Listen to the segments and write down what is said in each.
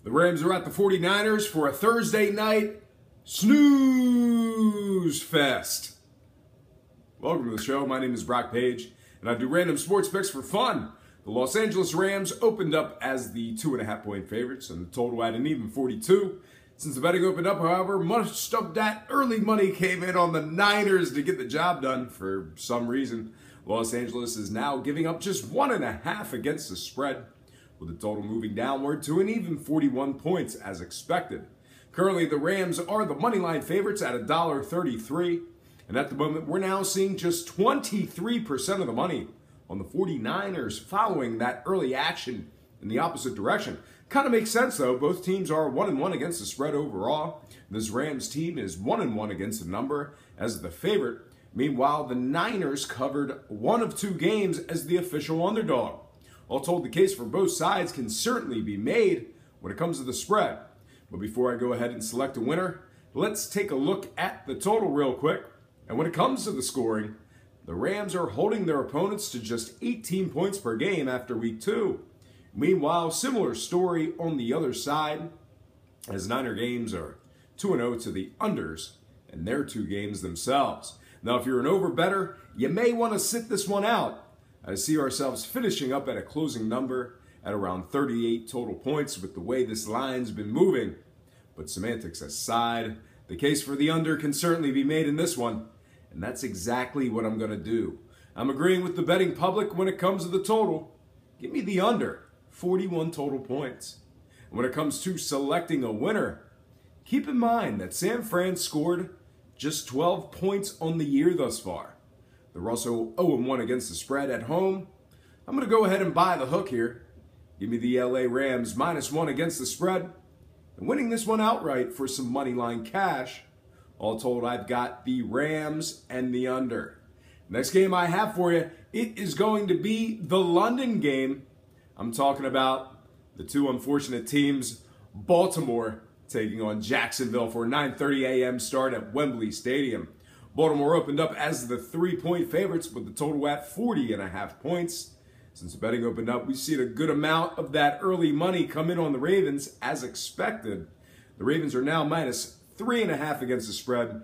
The Rams are at the 49ers for a Thursday night snooze fest. Welcome to the show. My name is Brock Page, and I do random sports picks for fun. The Los Angeles Rams opened up as the 2.5-point favorites, and the total at an even 42. Since the betting opened up, however, most of that early money came in on the Niners to get the job done. For some reason, Los Angeles is now giving up just 1.5 against the spread, with the total moving downward to an even 41 points as expected. Currently, the Rams are the moneyline favorites at $1.33, and at the moment, we're now seeing just 23% of the money on the 49ers following that early action in the opposite direction. Kind of makes sense, though. Both teams are 1-1 against the spread overall. This Rams team is 1-1 against the number as the favorite. Meanwhile, the Niners covered one of two games as the official underdog. All told, the case for both sides can certainly be made when it comes to the spread. But before I go ahead and select a winner, let's take a look at the total real quick. And when it comes to the scoring, the Rams are holding their opponents to just 18 points per game after week 2. Meanwhile, similar story on the other side, as Niner games are 2-0 to the unders in their two games themselves. Now, if you're an over bettor, you may want to sit this one out. I see ourselves finishing up at a closing number at around 38 total points with the way this line's been moving. But semantics aside, the case for the under can certainly be made in this one, and that's exactly what I'm going to do. I'm agreeing with the betting public when it comes to the total. Give me the under, 41 total points. And when it comes to selecting a winner, keep in mind that San Fran scored just 12 points on the year thus far. They're also 0-1 against the spread at home. I'm going to go ahead and buy the hook here. Give me the LA Rams -1 against the spread. And winning this one outright for some money line cash. All told, I've got the Rams and the under. Next game I have for you, it is going to be the London game. I'm talking about the two unfortunate teams, Baltimore taking on Jacksonville for a 9:30 a.m. start at Wembley Stadium. Baltimore opened up as the 3-point favorites with the total at 40.5 points. Since the betting opened up, we've seen a good amount of that early money come in on the Ravens as expected. The Ravens are now -3.5 against the spread,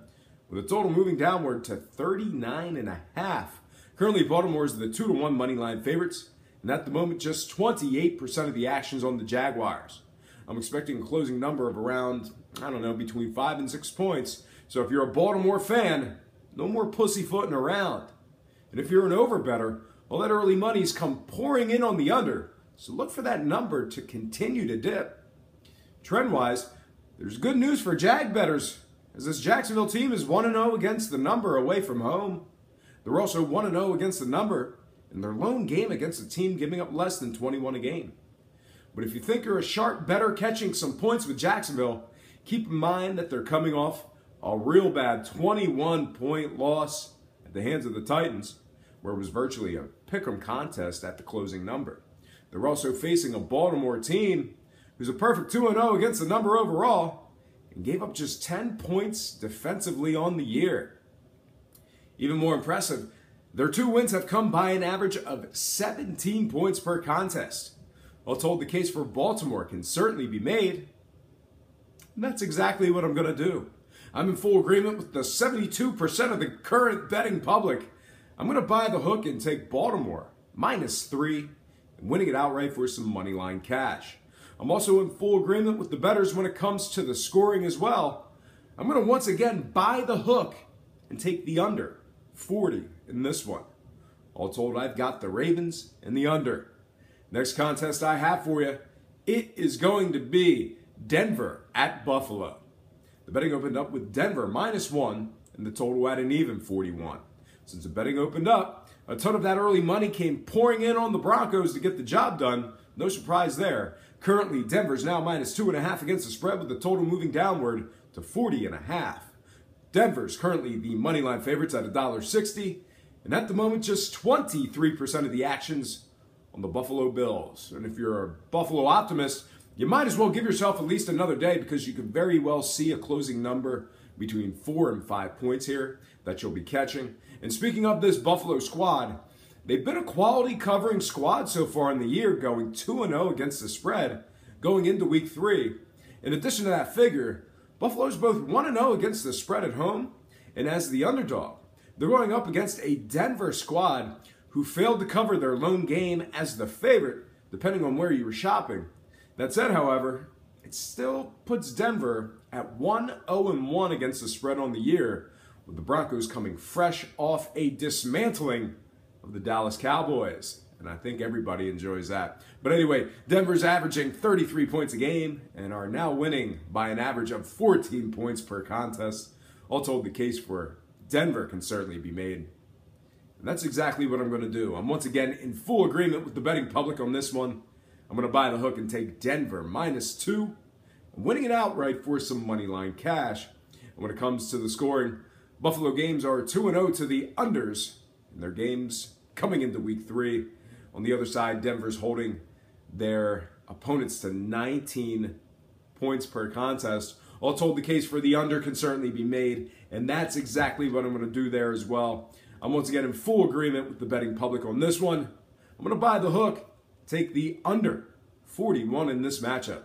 with the total moving downward to 39.5. Currently, Baltimore is the 2-1 moneyline favorites, and at the moment, just 28% of the action's on the Jaguars. I'm expecting a closing number of around, between 5 and 6 points. So if you're a Baltimore fan, no more pussyfooting around. And if you're an over bettor, all that early money's come pouring in on the under, so look for that number to continue to dip. Trend-wise, there's good news for Jag bettors, as this Jacksonville team is 1-0 against the number away from home. They're also 1-0 against the number in their lone game against a team giving up less than 21 a game. But if you think you're a sharp bettor catching some points with Jacksonville, keep in mind that they're coming off a real bad 21-point loss at the hands of the Titans, where it was virtually a pick'em contest at the closing number. They're also facing a Baltimore team who's a perfect 2-0 against the number overall and gave up just 10 points defensively on the year. Even more impressive, their two wins have come by an average of 17 points per contest. All told, the case for Baltimore can certainly be made, and that's exactly what I'm going to do. I'm in full agreement with the 72% of the current betting public. I'm going to buy the hook and take Baltimore -3 and winning it outright for some moneyline cash. I'm also in full agreement with the bettors when it comes to the scoring as well. I'm going to once again buy the hook and take the under, 40 in this one. All told, I've got the Ravens and the under. Next contest I have for you, it is going to be Denver at Buffalo. The betting opened up with Denver -1 and the total at an even 41. Since the betting opened up, a ton of that early money came pouring in on the Broncos to get the job done. No surprise there. Currently, Denver's now -2.5 against the spread with the total moving downward to 40.5. Denver's currently the moneyline favorites at $1.60, and at the moment, just 23% of the actions on the Buffalo Bills. And if you're a Buffalo optimist, you might as well give yourself at least another day, because you could very well see a closing number between 4 and 5 points here that you'll be catching. And speaking of this Buffalo squad, they've been a quality covering squad so far in the year, going 2-0 against the spread. going into week 3. In addition to that figure, Buffalo's both 1-0 against the spread at home, and as the underdog, they're going up against a Denver squad who failed to cover their lone game as the favorite, depending on where you were shopping. That said, however, it still puts Denver at 1-0-1 against the spread on the year, with the Broncos coming fresh off a dismantling of the Dallas Cowboys. And I think everybody enjoys that. But anyway, Denver's averaging 33 points a game and are now winning by an average of 14 points per contest. All told, the case for Denver can certainly be made. And that's exactly what I'm going to do. I'm once again in full agreement with the betting public on this one. I'm going to buy the hook and take Denver -2. I'm winning it outright for some money line cash. And when it comes to the scoring, Buffalo games are 2-0 to the unders in their games coming into week 3. On the other side, Denver's holding their opponents to 19 points per contest. All told, the case for the under can certainly be made, and that's exactly what I'm going to do there as well. I'm once again in full agreement with the betting public on this one. I'm going to buy the hook, take the under 41 in this matchup.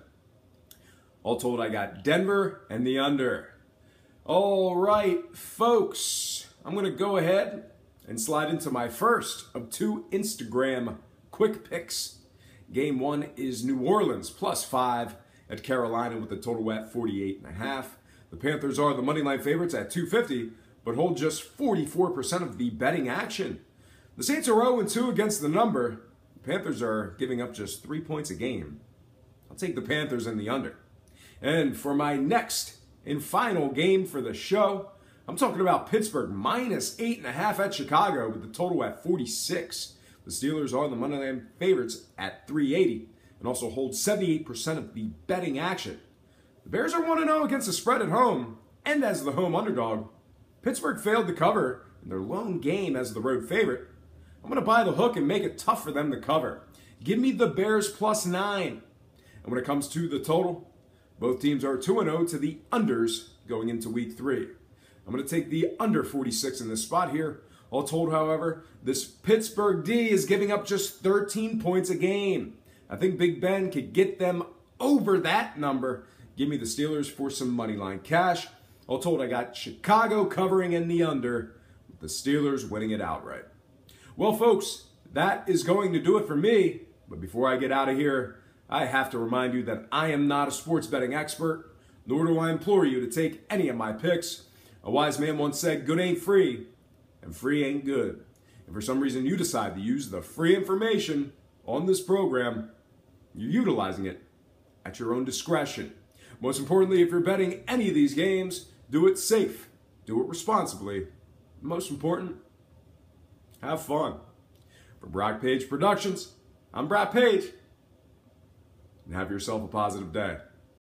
All told, I got Denver and the under. All right, folks, I'm going to go ahead and slide into my first of 2 Instagram quick picks. Game 1 is New Orleans +5 at Carolina with the total at 48.5. The Panthers are the moneyline favorites at 250, but hold just 44% of the betting action. The Saints are 0-2 against the number. The Panthers are giving up just 3 points a game. I'll take the Panthers and the under. And for my next and final game for the show, I'm talking about Pittsburgh -8.5 at Chicago with the total at 46. The Steelers are the moneyline favorites at 380 and also hold 78% of the betting action. The Bears are 1-0 against the spread at home, and as the home underdog, Pittsburgh failed to cover in their lone game as the road favorite. I'm going to buy the hook and make it tough for them to cover. Give me the Bears +9. And when it comes to the total, both teams are 2-0 to the unders going into week 3. I'm going to take the under 46 in this spot here. All told, however, this Pittsburgh D is giving up just 13 points a game. I think Big Ben could get them over that number. Give me the Steelers for some money line cash. All told, I got Chicago covering in the under, with the Steelers winning it outright. Well, folks, that is going to do it for me. But before I get out of here, I have to remind you that I am not a sports betting expert, nor do I implore you to take any of my picks. A wise man once said, good ain't free, and free ain't good. If for some reason you decide to use the free information on this program, you're utilizing it at your own discretion. Most importantly, if you're betting any of these games, do it safe, do it responsibly. Most important, have fun. For Brock Page Productions, I'm Brock Page, and have yourself a positive day.